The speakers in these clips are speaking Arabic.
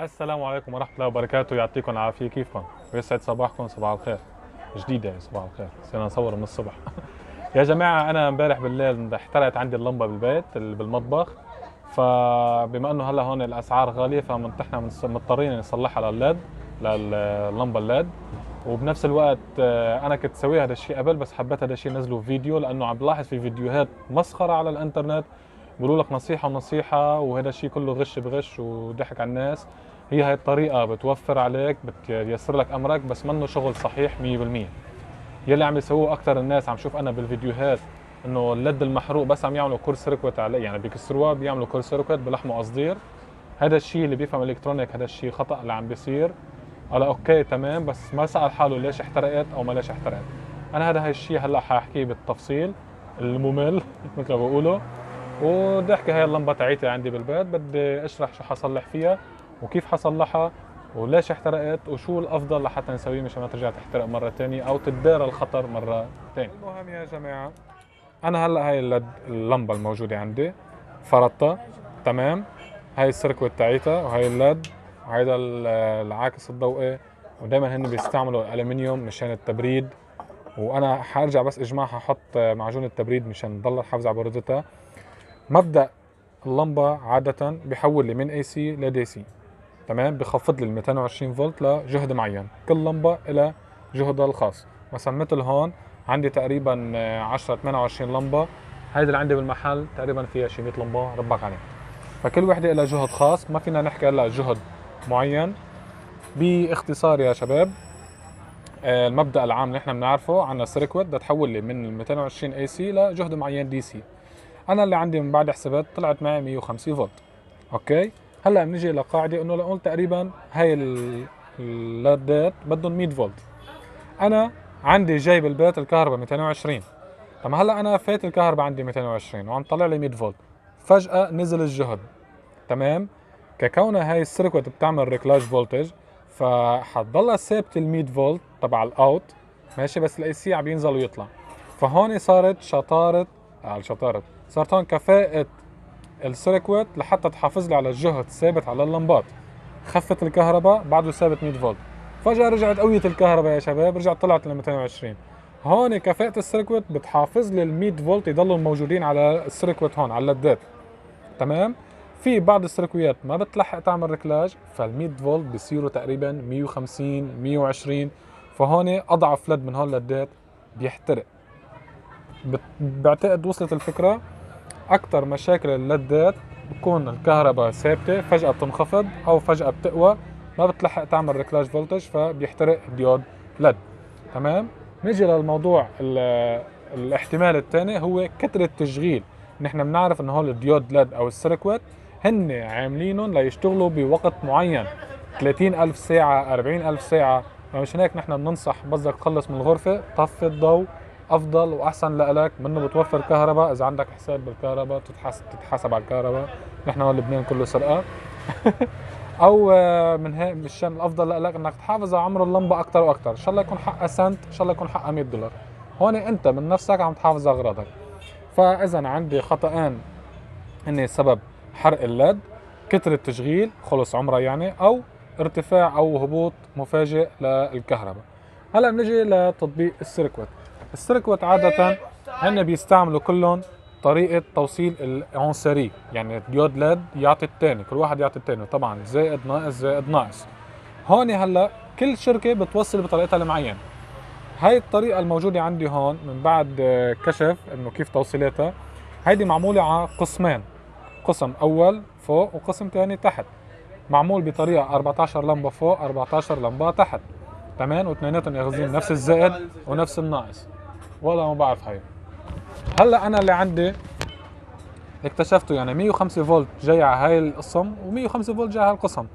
السلام عليكم ورحمة الله وبركاته، يعطيكم العافية. كيفكم؟ ويسعد صباحكم. صباح الخير جديدة، صباح الخير. صرنا نصور من الصبح. يا جماعة أنا امبارح بالليل احترقت عندي اللمبة بالبيت بالمطبخ، فبما إنه هلا هون الأسعار غالية فنحن مضطرين نصلحها لللمبة الليد. وبنفس الوقت أنا كنت سوي هذا الشيء قبل، بس حبيت هذا الشيء نزله فيديو لأنه عم بلاحظ في فيديوهات مسخرة على الإنترنت بيقولوا لك نصيحة ونصيحة، وهذا الشيء كله غش بغش وضحك على الناس. هي هاي الطريقة بتوفر عليك، بتيسر لك أمرك، بس منه شغل صحيح 100%. يلي عم يسووه أكثر الناس عم شوف أنا بالفيديوهات إنه اللد المحروق بس عم يعملوا كور سيركوت عليه، يعني بيكسروها بيعملوا كور سيركوت بلحمه قصدير. هذا الشيء اللي بيفهم الكترونيك هذا الشيء خطأ اللي عم بيصير. قال اوكي تمام، بس ما سأل حاله ليش احترقت او ما ليش احترقت. انا هذا الشيء هلا حاحكيه بالتفصيل الممل مثل ما بقولوا. وبدي احكي هاي اللمبه تاعيتي عندي بالبيت، بدي اشرح شو حصلح فيها وكيف حصلحها وليش احترقت وشو الافضل لحتى نسويه مشان ما ترجع تحترق مره ثانيه او تتدارى الخطر مره ثانيه. المهم يا جماعه، انا هلا هاي اللمبه الموجوده عندي فرضتها تمام. هاي السيركوت تاعيتها وهاي اللد وهيدا العاكس الضوئي، ودائما هن بيستعملوا الالومنيوم مشان التبريد. وانا حارجع بس اجماع ححط معجون التبريد مشان تضل تحافظ على برودتها. مبدأ اللمبة عادة بيحول لي من اي سي لدي سي تمام، بخفض لي ال 220 فولت لجهد معين، كل لمبة إلى جهدها الخاص. مثلا مثل هون عندي تقريبا 10 28 لمبة، هيدي اللي عندي بالمحل تقريبا فيها شي 100 لمبة ربك عليه. فكل وحدة لها جهد خاص، ما فينا نحكي هلا جهد معين. باختصار يا شباب، المبدأ العام اللي احنا بنعرفه عنا السيركوت بدها تحول لي من ال 220 اي سي لجهد معين دي سي. انا اللي عندي من بعد حسابات طلعت معي 150 فولت. اوكي، هلا بنيجي لقاعده انه لنقول تقريبا هاي اللادات بدهم 100 فولت. انا عندي جاي بالبيت الكهرباء 220. طب هلا انا فات الكهرباء عندي 220 وعم طلع لي 100 فولت، فجاه نزل الجهد تمام. ككونها هاي السيركوت بتعمل ريكلاج فولتج، فحتضلها ثابته ال 100 فولت تبع الاوت ماشي، بس الاي سي عم ينزل ويطلع. فهون صارت شطاره صارت هون كفاءة السيركوت لحتى تحافظ لي على الجهد ثابت على اللمبات. خفت الكهرباء بعده ثابت 100 فولت، فجأة رجعت قوية الكهرباء يا شباب، رجعت طلعت ل 220. هون كفاءة السيركوت بتحافظ لي ال 100 فولت يضلوا موجودين على السيركوت هون على اللدات تمام. في بعض السيركويات ما بتلحق تعمل ريكلاج، فال 100 فولت بصيروا تقريبا 150 120. فهون اضعف لد من هون اللدات بيحترق. بعتقد وصلت الفكرة. اكثر مشاكل اللدات بتكون الكهرباء ثابته فجاه بتنخفض او فجاه بتقوى، ما بتلحق تعمل ريكلاج فولتج فبيحترق ديود لد تمام. نيجي للموضوع الاحتمال الثاني هو كثره تشغيل. نحن بنعرف انه هول الديود لد او السيركوت هن عاملينهم ليشتغلوا بوقت معين، 30,000 ساعه 40,000 ساعه. مشان هيك نحن بننصح بس بدك تخلص من الغرفه طفي الضوء، افضل واحسن لك، منه بتوفر كهرباء. اذا عندك حساب بالكهرباء تتحاسب على الكهرباء، نحن هون لبنان كله سرقه. او من هيك مشان الافضل لك انك تحافظ على عمر اللمبه اكثر واكثر، ان شاء الله يكون حقها سنت، ان شاء الله يكون حقها $100. هون انت من نفسك عم تحافظ على اغراضك. فاذا عندي خطأين هن سبب حرق اللد: كثرة تشغيل خلص عمرها يعني، او ارتفاع او هبوط مفاجئ للكهرباء. هلا بنجي لتطبيق السيركوت. السيركوت عادة هن بيستعملوا كلهم طريقة توصيل العنصري، يعني ديود ليد يعطي الثاني، كل واحد يعطي الثاني طبعا زائد ناقص زائد ناقص. هون هلا كل شركة بتوصل بطريقتها المعينة. هاي الطريقة الموجودة عندي هون من بعد كشف انه كيف توصيلاتها، هيدي معمولة على قسمين: قسم اول فوق وقسم ثاني تحت. معمول بطريقة 14 لمبة فوق 14 لمبة تحت تمام، واثنيناتهم ياخذين نفس الزائد ونفس الناقص. والله ما بعرف هاي. هلا انا اللي عندي اكتشفته يعني 105 فولت جاي على هاي القسم و105 فولت جاي على القسم،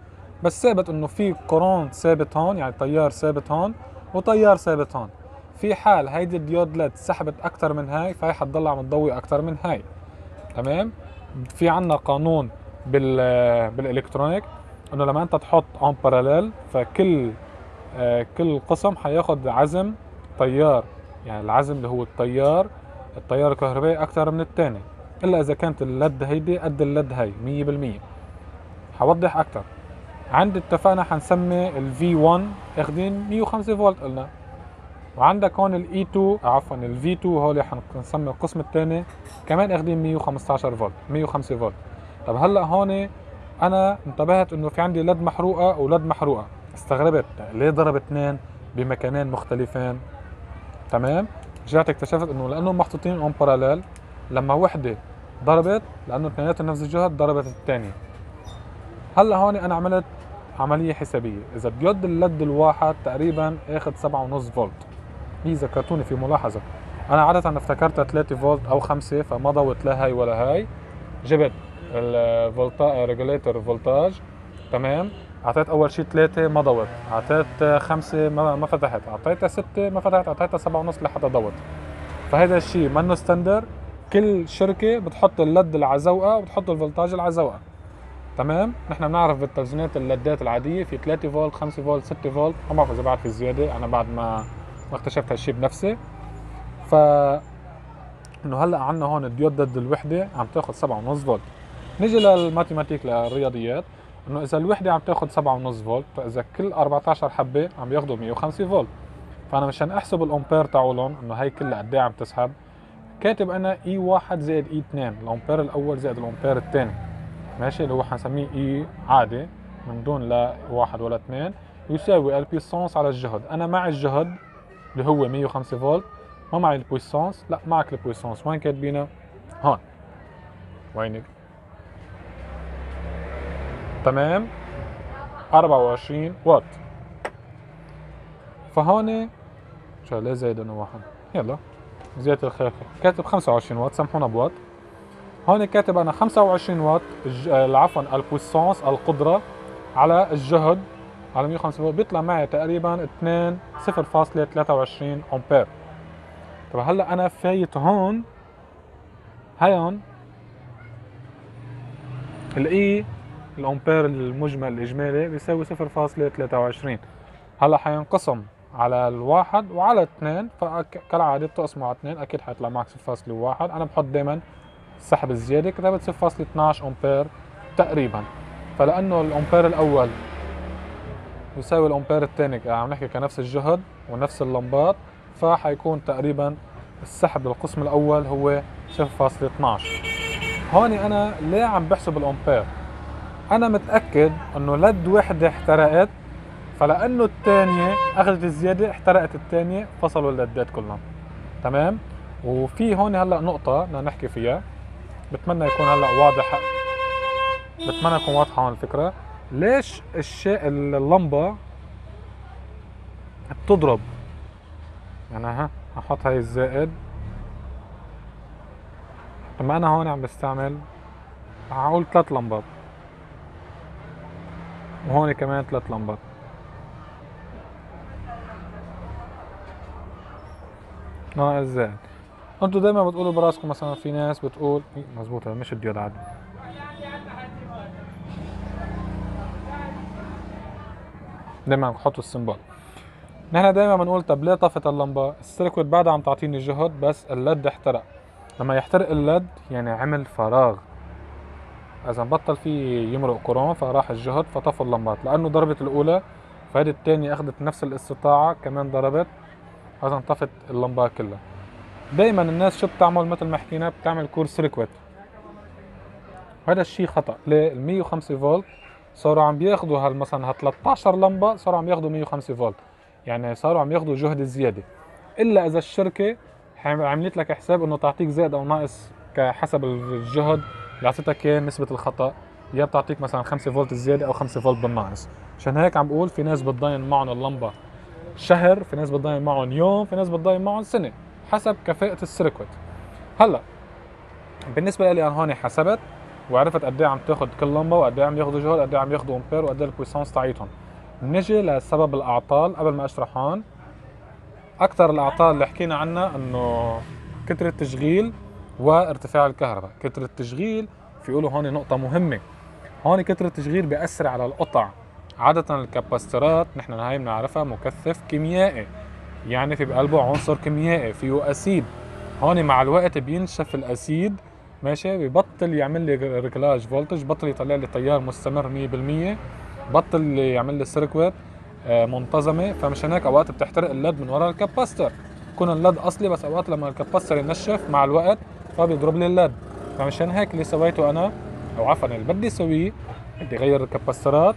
بس ثابت انه في كورونت ثابت هون، يعني تيار ثابت هون وتيار ثابت هون. في حال هيدي الديود ليد سحبت اكثر من هاي فهي حتضل عم تضوي اكثر من هاي تمام. في عنا قانون بالالكترونيك انه لما انت تحط اون باراليل فكل كل قسم حياخد عزم تيار، يعني العزم اللي هو التيار الكهربائي اكثر من الثاني، الا اذا كانت اللد هيدي قد اللد هاي 100%. حوضح اكثر. عند اتفقنا حنسمي ال V1 اخذين 105 فولت قلنا، وعندك هون ال E2 عفوا ال V2 هول حنسمي القسم الثاني كمان اخذين 115 فولت 105 فولت. طب هلا هون انا انتبهت انه في عندي لد محروقه ولد محروقه، استغربت ليه ضرب اثنين بمكانين مختلفين. تمام، رجعت اكتشفت انه لانه محطوطين اون باراليل، لما وحده ضربت لانه اثنيناتهم نفس الجهد ضربت الثانيه. هلا هون انا عملت عمليه حسابيه، اذا ديود اللد الواحد تقريبا اخذ 7.5 فولت. هي ذكرتوني في ملاحظه، انا عاده افتكرتها 3 فولت او 5 فما ضوت لا هاي ولا هاي. جبت الفولتا ريجوليتر فولتاج، تمام، اعطيت اول شيء 3 ما ضوت، اعطيت 5 ما فتحت، اعطيتها 6 ما فتحت، اعطيتها 7.5 لحتى ضوت. فهذا الشيء منه ستاندر، كل شركه بتحط اللد اللي على ذوقها وبتحط الفولتاج اللي على ذوقها. تمام، نحن بنعرف بالتلفزيونات اللدات العاديه في 3 فولت 5 فولت 6 فولت، ما بعرف اذا بعد في زياده، انا بعد ما اكتشفت هالشيء بنفسي. ف انه هلا عندنا هون الديود ضد الوحده عم تاخذ 7.5 فولت. نيجي للماتيماتيك للرياضيات، انه اذا الوحده عم تاخذ 7.5 فولت، فاذا كل 14 حبه عم ياخذوا 105 فولت. فانا مشان احسب الامبير تاعولهم انه هي كلها قد ايه عم تسحب، كاتب انا اي 1 زائد اي 2، الامبير الاول زائد الامبير الثاني، ماشي، اللي هو حنسميه اي عادي من دون لا 1 ولا 2، يساوي البيسونس على الجهد. انا مع الجهد اللي هو 105 فولت، ما معي البويسونس. لا معك البويسونس، وين كاتبينها؟ هون، وينك؟ تمام، 24 واط. فهون شو ليه زايد انه واحد؟ يلا زيادة الخير، كاتب 25 واط، سامحونا بواط. هون كاتب انا 25 واط عفوا البويسونس القدرة على الجهد على 105 فولت، بيطلع معي تقريبا 0.23 امبير. طب هلا انا فايت هون، هون الاي الامبير المجمل الاجمالي بيساوي 0.23. هلا حينقسم على الواحد وعلى 2، فكالعاده بتقسمه على 2 اكيد حيطلع معك 0.1. انا بحط دائما السحب الزياده، كتبت 0.12 امبير تقريبا. فلانه الامبير الاول يساوي الامبير الثاني، يعني عم نحكي كنفس الجهد ونفس اللمبات، فحيكون تقريبا السحب للقسم الاول هو 0.12. هون انا ليه عم بحسب الامبير؟ انا متاكد انه لد وحده احترقت، فلانه الثانيه اخذت الزياده احترقت الثانيه، فصلوا اللدات كلهم. تمام، وفي هون هلا نقطه بدنا نحكي فيها، بتمنى يكون هلا واضح، بتمنى يكون واضحه هون الفكره. ليش الشيء اللمبه بتضرب؟ يعني ها هحط هاي الزائد، لما انا هون عم بستعمل هقول 3 لمبات، وهون كمان 3 لمبات. ناقص زائد. انتوا دايما بتقولوا براسكم، مثلا في ناس بتقول مزبوط هذا مش الديود عادي، دايما بحطوا السمبل. نحن دايما بنقول طب ليه طفت اللمبه؟ السيركت بعدها عم تعطيني جهد بس اللد احترق. لما يحترق اللد يعني عمل فراغ، اذا بطل في يمرق كورون فراح الجهد فطفى اللمبات، لانه ضربت الاولى فهذه الثانيه اخذت نفس الاستطاعه كمان ضربت، اذا انطفت اللمبات كلها. دايما الناس شو بتعمل؟ مثل ما حكينا بتعمل كور سيركت، هذا الشيء خطا. ليه؟ ال 105 فولت صاروا عم بياخذوا مثلا 13 لمبه صاروا عم ياخذوا 105 فولت، يعني صاروا عم ياخذوا جهد زياده، الا اذا الشركه عملت لك حساب انه تعطيك زائد او ناقص كحسب الجهد اللي اعطيتك اياه نسبه الخطا، يا بتعطيك مثلا 5 فولت زياده او 5 فولت بالناقص. عشان هيك عم بقول في ناس بتضاين معهم اللمبه شهر، في ناس بتضاين معهم يوم، في ناس بتضاين معهم سنه، حسب كفاءه السيركت. هلا بالنسبه لي انا هون حسبت وعرفت قد ايه عم تاخذ كل لمبه، وقد ايه عم ياخذوا جهد، قد ايه عم ياخذوا امبير، وقد ايه البويسونس تاعيتهم. نجي لسبب الاعطال قبل ما اشرح هون. اكثر الاعطال اللي حكينا عنها انه كثره التشغيل وارتفاع الكهرباء. كثره التشغيل في يقولوا هون نقطه مهمه، هون كثره التشغيل بيأثر على القطع. عاده الكاباسترات نحن هاي بنعرفها مكثف كيميائي، يعني في بقلبه عنصر كيميائي فيه اسيد. هون مع الوقت بينشف الاسيد، ماشي، ببطل يعمل لي ريكلاج فولتج، بطل يطلع لي تيار مستمر 100%، بطل يعمل لي سيركويت منتظمه، فمشان هيك اوقات بتحترق اللد من ورا الكاباستر. يكون اللد اصلي بس اوقات لما الكاباستر ينشف مع الوقت فبيضرب لي اللد. فمشان هيك اللي سويته انا، او عفوا اللي بدي اسويه، بدي اغير الكاباسترات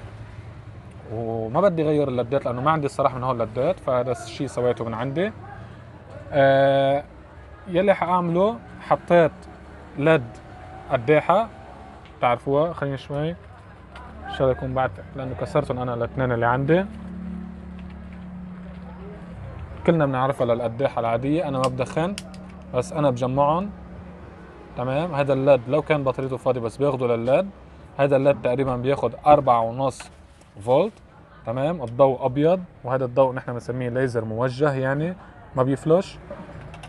وما بدي اغير اللدات لانه ما عندي الصراحه من هول اللدات، فهذا الشيء سويته من عندي. يلي حاعمله حطيت لد قداحه، بتعرفوها، خليني شوي ان شاء الله يكون بعد لانه كسرتهم انا الاثنين اللي عندي. كلنا بنعرفها للقداحه العاديه، انا ما بدخن بس انا بجمعهم. تمام، هذا اللد لو كان بطاريته فاضي بس بياخده لللد. هذا اللد تقريبا بياخد 4.5 فولت. تمام، الضوء ابيض، وهذا الضوء نحن بنسميه ليزر موجه، يعني ما بيفلش.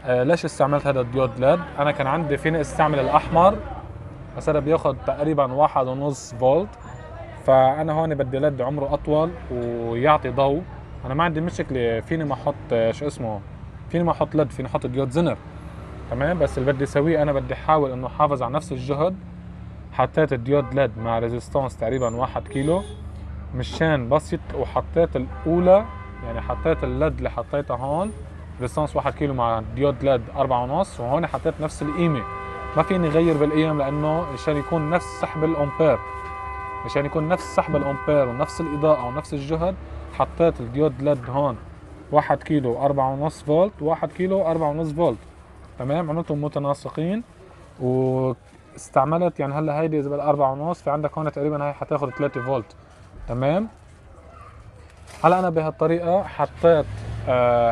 ليش استعملت هذا الديود لد؟ انا كان عندي فيني استعمل الاحمر بس هذا بياخد تقريبا 1.5 فولت، فانا هون بدي لد عمره اطول ويعطي ضوء. انا ما عندي مشكله، فيني ما احط شو اسمه، فيني ما احط لد، فيني احط ديود زنر. تمام، بس اللي بدي اسويه انا بدي احاول انه احافظ على نفس الجهد. حطيت الديود لد مع ريزيستانس تقريبا 1 كيلو مشان بسيط، وحطيت الاولى يعني حطيت اللد اللي حطيتها هون ريزيستانس 1 كيلو مع ديود لد 4.5، وهون حطيت نفس القيمه. ما فيني اغير بالقيم لانه مشان يكون نفس سحب الامبير، مشان يكون نفس سحب الامبير ونفس الاضاءه ونفس الجهد. حطيت الديود لد هون 1 كيلو 4.5 فولت، 1 كيلو 4.5 فولت. تمام، عملتهم متناسقين واستعملت يعني هلا هيدي اذا بالأربعة ونص، في عندك هون تقريبا هي حتاخد 3 فولت. تمام، هلا انا بهالطريقه حطيت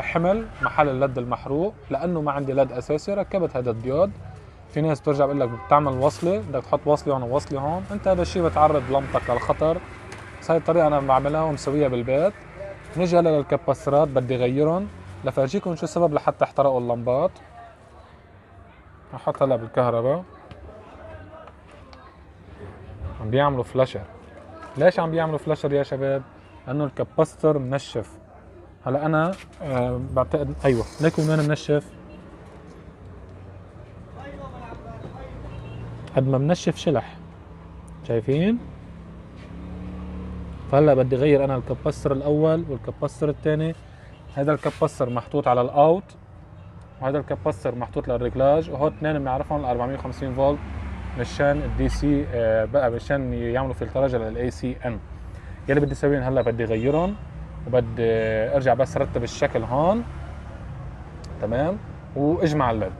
حمل محل اللد المحروق لانه ما عندي لد اساسي، ركبت هذا الديود. في ناس بترجع بقول لك بتعمل وصله، بدك تحط وصله هون ووصله هون، انت هذا الشيء بتعرض لمبتك للخطر. بس هاي الطريقه انا بعملها ومسويها بالبيت. نيجي هلا للكباسترات بدي غيرهم، لفرجيكم شو السبب لحتى احترقوا اللمبات. احط هلا بالكهرباء، عم بيعملوا فلاشر. ليش عم بيعملوا فلاشر يا شباب؟ لانه الكباستر منشف. هلا انا بعتقد ايوه ليكم وين منشف، قد ما منشف شلح، شايفين؟ فهلا بدي غير انا الكباستر الاول والكباستر الثاني. هذا الكباستر محطوط على الاوت، وهذا الكباستر محطوط للريكلاج، وهو اثنين بنعرفهم ال 450 فولت مشان الدي سي بقى مشان يعملوا فلتراج للاي سي ان. يلي بدي اسويه هلا بدي غيرهم وبدي ارجع بس رتب الشكل هون. تمام، واجمع اللد.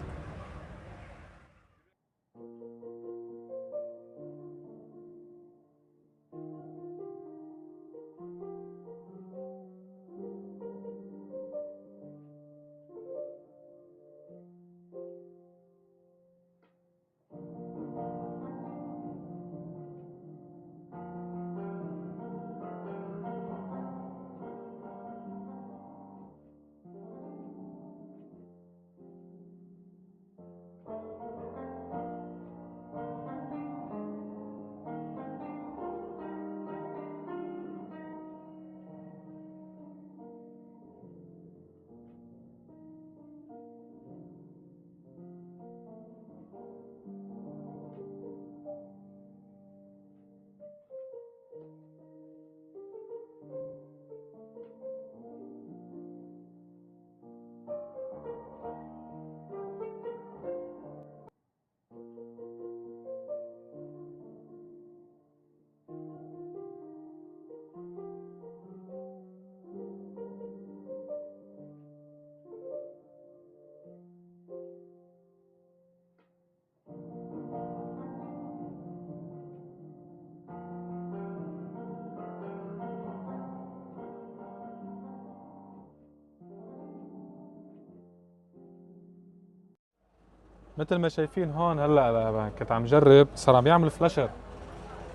مثل ما شايفين هون هلا كنت عم جرب صار عم يعمل فلاشر.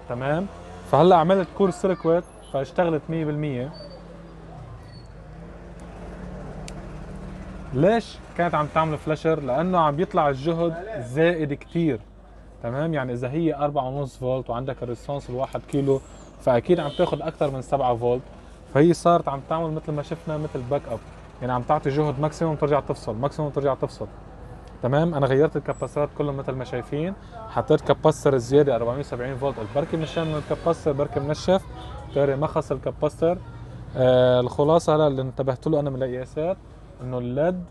تمام، فهلا عملت كور سيركويت فاشتغلت 100%. ليش كانت عم تعمل فلاشر؟ لانه عم بيطلع الجهد زائد كتير. تمام، يعني اذا هي 4.5 فولت وعندك الريسبونس الواحد كيلو فاكيد عم تاخذ اكثر من 7 فولت. فهي صارت عم تعمل مثل ما شفنا مثل باك اب، يعني عم تعطي جهد ماكسيموم ترجع تفصل، ماكسيموم ترجع تفصل. تمام، انا غيرت الكباسات كلهم مثل ما شايفين. حطيت كباستر زياده 470 فولت، بركي مشان الكباستر بركي منشف، تاري ما خص الكاباستر. الخلاصة هلا اللي انتبهت له انا من القياسات انه الليد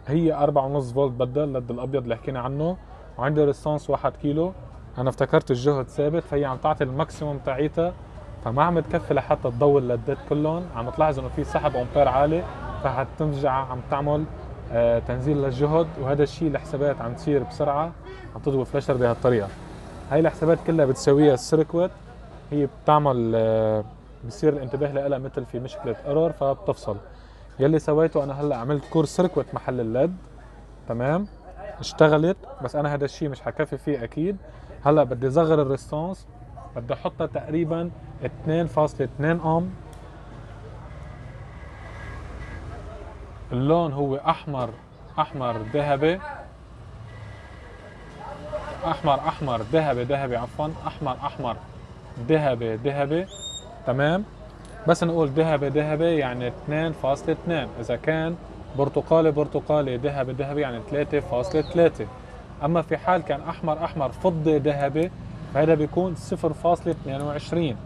هي 4.5 فولت بدل الليد الابيض اللي حكينا عنه، وعندي ريسونس 1 كيلو. انا افتكرت الجهد ثابت، فهي عم تعطي الماكسيموم تاعيتها، فما عم تكفي لحتى تضوي الليدات كلهم. عم تلاحظ انه في سحب امبير عالي، فحترجع عم تعمل تنزيل للجهد، وهذا الشيء الحسابات عم تصير بسرعه، عم تضوي فلاشر بهالطريقه. هاي الحسابات كلها بتسويها السيركوت، هي بتعمل بصير الانتباه لها مثل في مشكله ايرور فبتفصل. يلي سويته انا هلا عملت كور سيركوت محل الليد، تمام، اشتغلت، بس انا هذا الشيء مش حكفي فيه اكيد. هلا بدي اصغر الريسبونس، بدي احطها تقريبا 2.2 اوم. اللون هو احمر ذهبي، احمر ذهبي عفوا، احمر ذهبي، تمام. بس نقول ذهبي يعني 2.2. اذا كان برتقالي ذهبي يعني 3.3. اما في حال كان احمر فضي ذهبي فهذا بيكون 0.22.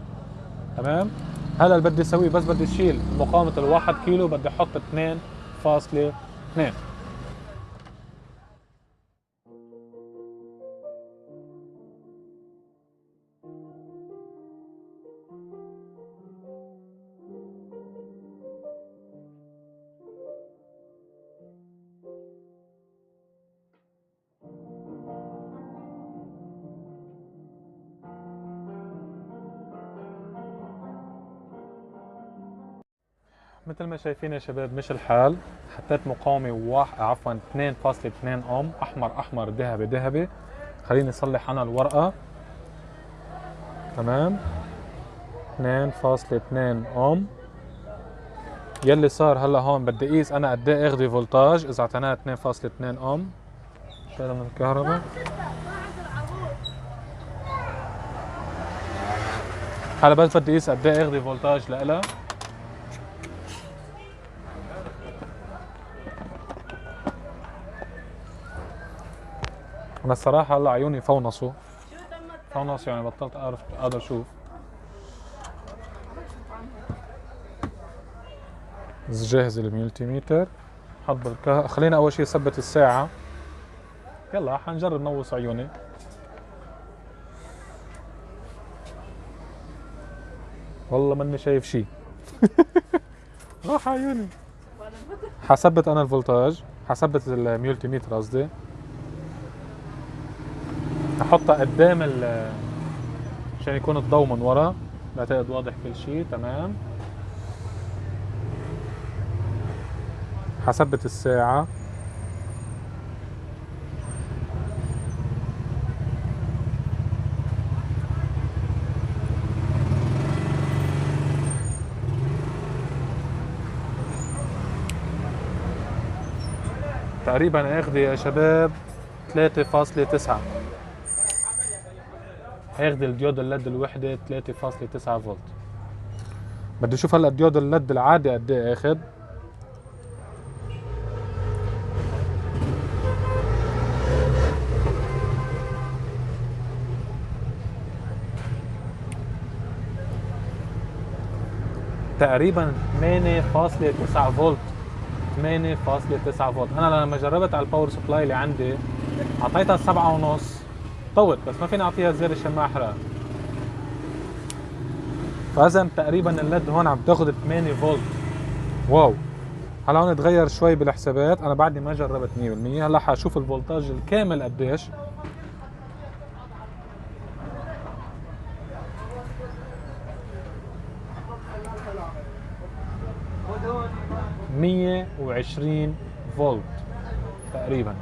تمام. هلا اللي بدي اسويه بس بدي اشيل مقاومة الواحد كيلو، بدي احط 2.2. مثل ما شايفين يا شباب مش الحال، حطيت مقاومة عفوا 2.2 اوم، احمر ذهبي. خليني اصلح انا الورقة، تمام. 2.2 اوم. يلي صار هلا هون بدي اقيس انا قد ايه اخذي فولتاج اذا اعطيناها 2.2 اوم. شغله من الكهرباء. هلا بس بدي اقيس قد ايه اخذي فولتاج لإلها. انا الصراحه هلا عيوني فونصوا يعني بطلت اقدر اشوف. جاهز الملتي متر، حط خلينا اول شيء ثبت الساعه. يلا حنجرب نوص عيوني. والله ماني شايف شيء. راح عيوني. حثبت انا الفولتاج، حثبت الملتي متر قصدي، احطها قدام عشان يكون الضوء من ورا، بعتقد واضح كل شيء تمام. حثبت الساعة، تقريبا اخذي يا شباب 3.9. هياخذ الديود الليد الوحدة 3.9 فولت. بدي اشوف هلا الديود الليد العادي قد ايه اخذ. تقريبا 8.9 فولت. 8.9 فولت. انا لما جربت على الباور سبلاي اللي عندي اعطيتها 7.5، طوت، بس ما فيني اعطيها زر الشماعة احرق. فاذا تقريبا الليد هون عم تاخذ 8 فولت. واو. هلا هون تغير شوي بالحسابات، انا بعدني ما جربت 100%. هلا حاشوف الفولتاج الكامل قديش. مية وعشرين فولت تقريبا.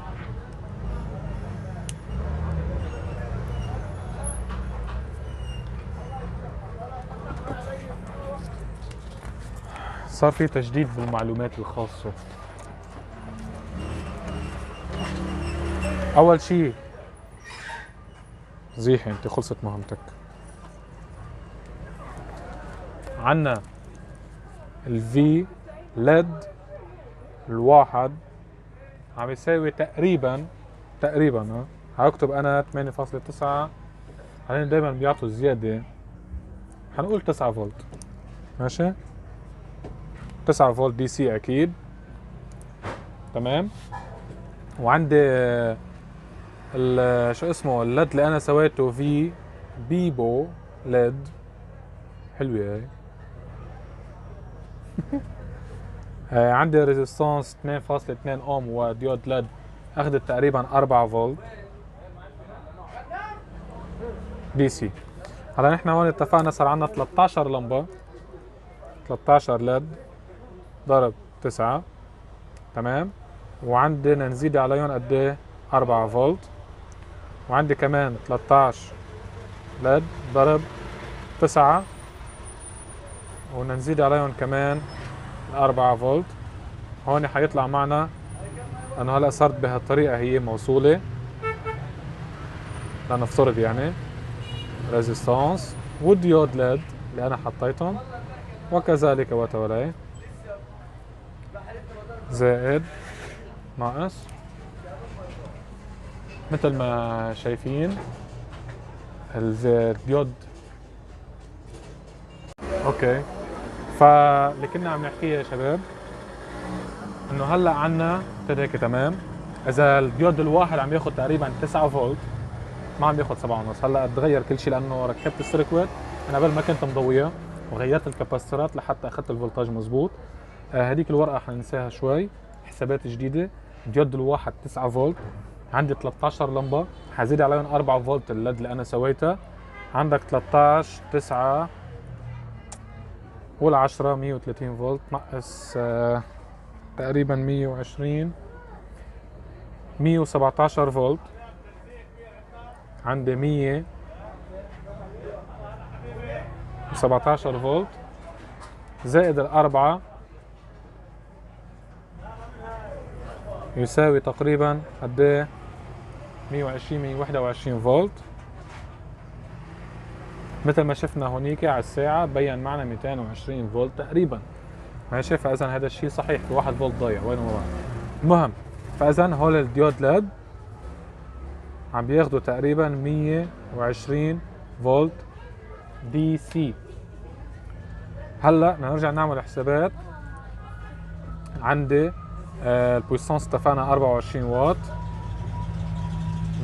صار في تجديد بالمعلومات الخاصة. أول شيء زيحي أنت، خلصت مهمتك. عنا الفي ليد الواحد عم يساوي تقريبا هكتب أنا 8.9. هلأ دايما بيعطوا زيادة، حنقول 9 فولت. ماشي، 9 فولت دي سي اكيد. تمام. وعندي شو اسمه الليد اللي انا سويته في بيبو ليد، حلوه هاي. عندي ريزيستانس 2.2 اوم وديود ليد اخذت تقريبا 4 فولت دي سي. هلا نحن هون اتفقنا صار عندنا 13 لمبه، 13 ليد ضرب 9. تمام. وعندنا نزيد عليهم قد ايه؟ 4 فولت. وعندي كمان 13 ليد ضرب 9، ونزيد عليهم كمان 4 فولت. هون حيطلع معنا انه هلا صارت بهالطريقه هي موصوله، لنفترض يعني ريزيستانس والديود ليد اللي انا حطيتهم وكذلك وتوالي، زائد ناقص مثل ما شايفين الديود. اوكي، فاللي كنا عم نحكيه يا شباب انه هلا عنا هيك. تمام. اذا الديود الواحد عم ياخذ تقريبا 9 فولت، ما عم ياخذ 7.5. هلا تغير كل شيء لانه ركبت السيركويت. انا قبل ما كنت مضويه وغيرت الكاباسترات لحتى اخذت الفولتاج مزبوط. هذيك الورقه حننساها شوي، حسابات جديده. الديود الواحد 9 فولت، عندي 13 لمبه، حزيد عليهم 4 فولت الليد اللي انا سويتها. عندك 13 9 قول 10 130 فولت ناقص تقريبا 120 117 فولت. عندي 117 فولت زائد الأربعة يساوي تقريبا قد ايه؟ 120 121 فولت. مثل ما شفنا هونيك على الساعة بين معنا 220 فولت تقريبا. ماشي، فاذا هذا الشيء صحيح، في 1 فولت ضايع وين ما. المهم، فاذا هول الديود ليد عم بياخذوا تقريبا 120 فولت دي سي. هلا بدنا نرجع نعمل حسابات. عندي البويسانس اتفقنا 24 واط،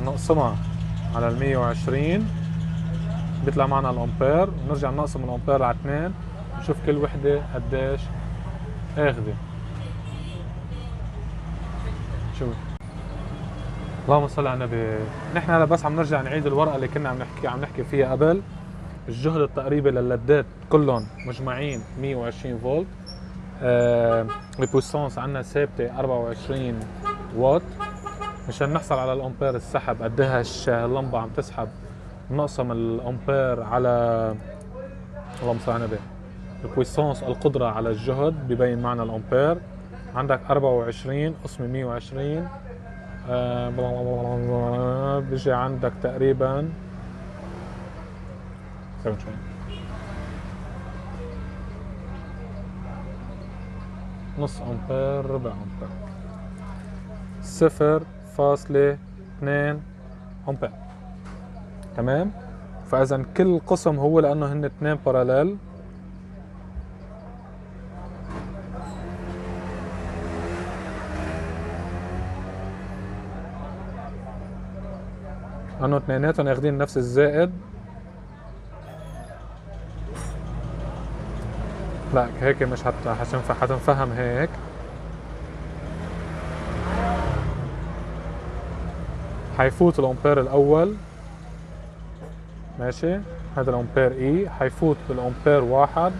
نقسمها على ال 120 بيطلع معنا الامبير، ونرجع نقسم الامبير على 2 نشوف كل وحده قديش اخذه. شوف، اللهم صل على النبي. نحن هلا بس عم نرجع نعيد الورقه اللي كنا عم نحكي فيها قبل. الجهد التقريبي لللدات كلهم مجمعين 120 فولت. البويسانس عندنا ثابته 24 واط. مشان نحصل على الامبير السحب قديش اللمبه عم تسحب، نقسم الامبير على، اللهم صل على النبي، البويسانس القدره على الجهد ببين معنا الامبير. عندك 24 قسم 120 بيجي عندك تقريبا نص امبير، ربع امبير، 0.2 امبير. تمام. فاذا كل قسم هو لانه هن 2 باراليل، لانه اثنيناتهم ياخذين نفس الزائد. لا هيك مش حتنفهم هيك. حيفوت الامبير الاول، ماشي، هذا الامبير اي، حيفوت بالامبير واحد،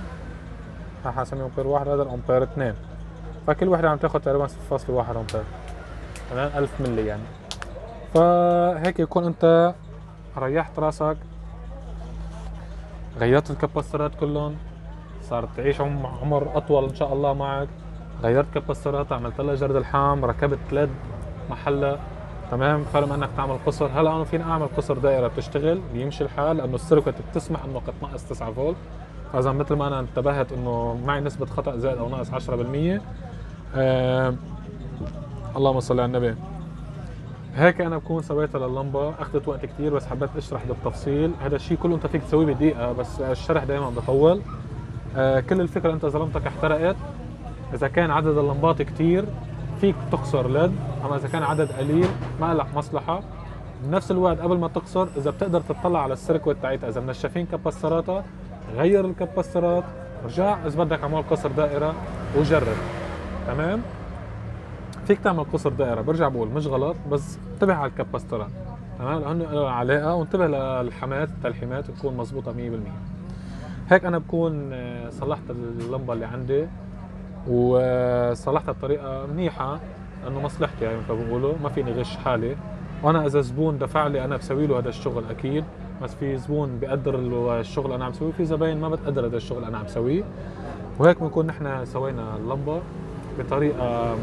راح اسميه امبير واحد، هذا الامبير 2. فكل وحده عم تاخذ تقريبا 0.1 امبير، تمام، 1000 ملي يعني. فهيك يكون انت ريحت راسك، غيرت الكباسترات كلهم، صارت تعيش عمر اطول ان شاء الله معك. غيرت كباسترات، عملت لها جرد الحام، ركبت ليد محلها. تمام. فرق انك تعمل قصر. هلا انا فيني اعمل قصر دائره بتشتغل بيمشي الحال، لانه السيركت بتسمح انه قد ناقص 9 فولت. فاذا مثل ما انا انتبهت انه معي نسبه خطا زائد او ناقص 10%. اللهم صل على النبي. هيك انا بكون سويت لللمبه، اخذت وقت كثير بس حبيت اشرح بالتفصيل. هذا الشيء كله انت فيك تسويه بدقيقه بس الشرح دائما بطول. كل الفكره انت اذا لمبتك احترقت، اذا كان عدد اللمبات كثير فيك تقصر ليد، اما اذا كان عدد قليل ما لك مصلحه. بنفس الوقت قبل ما تقصر اذا بتقدر تطلع على السيركوت تاعتها، اذا منشفين كباستراتها غير الكباسترات، رجع اذا بدك اعمل قصر دائره وجرب. تمام. فيك تعمل قصر دائره، برجع بقول مش غلط بس انتبه على الكباسترات. تمام، لانه له علاقه، وانتبه للحمات التلحيمات تكون مضبوطه 100%. هيك انا بكون صلحت اللمبه اللي عندي، وصلحتها بطريقه منيحه لانه مصلحتي يعني مثل ما بيقولوا، ما فيني غش حالي. وانا اذا زبون دفع لي انا بسوي له هذا الشغل اكيد، بس في زبون بيقدر الشغل انا عم بسويه، في زباين ما بتقدر هذا الشغل انا عم بسويه. وهيك بنكون نحن سوينا اللمبه بطريقه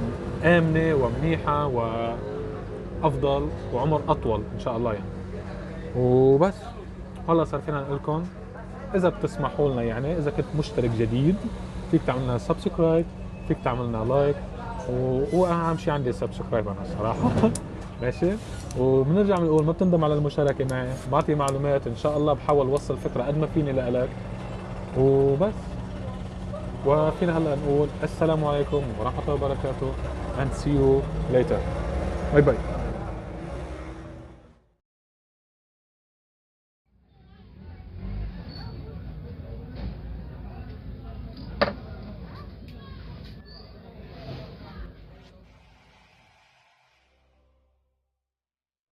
امنه ومنيحه وافضل وعمر اطول ان شاء الله يعني. وبس هلا صار فينا نقول لكم اذا بتسمحوا لنا، يعني اذا كنت مشترك جديد فيك تعمل لنا سبسكرايب، فيك تعمل لنا لايك، واهم شيء عندي سبسكرايب انا الصراحه. ماشي. وبنرجع بنقول ما بتندم على المشاركه معي، بعطي معلومات ان شاء الله، بحاول اوصل فكره قد ما فيني لك. وبس. وفينا هلا نقول السلام عليكم ورحمه الله وبركاته and see you later. باي باي.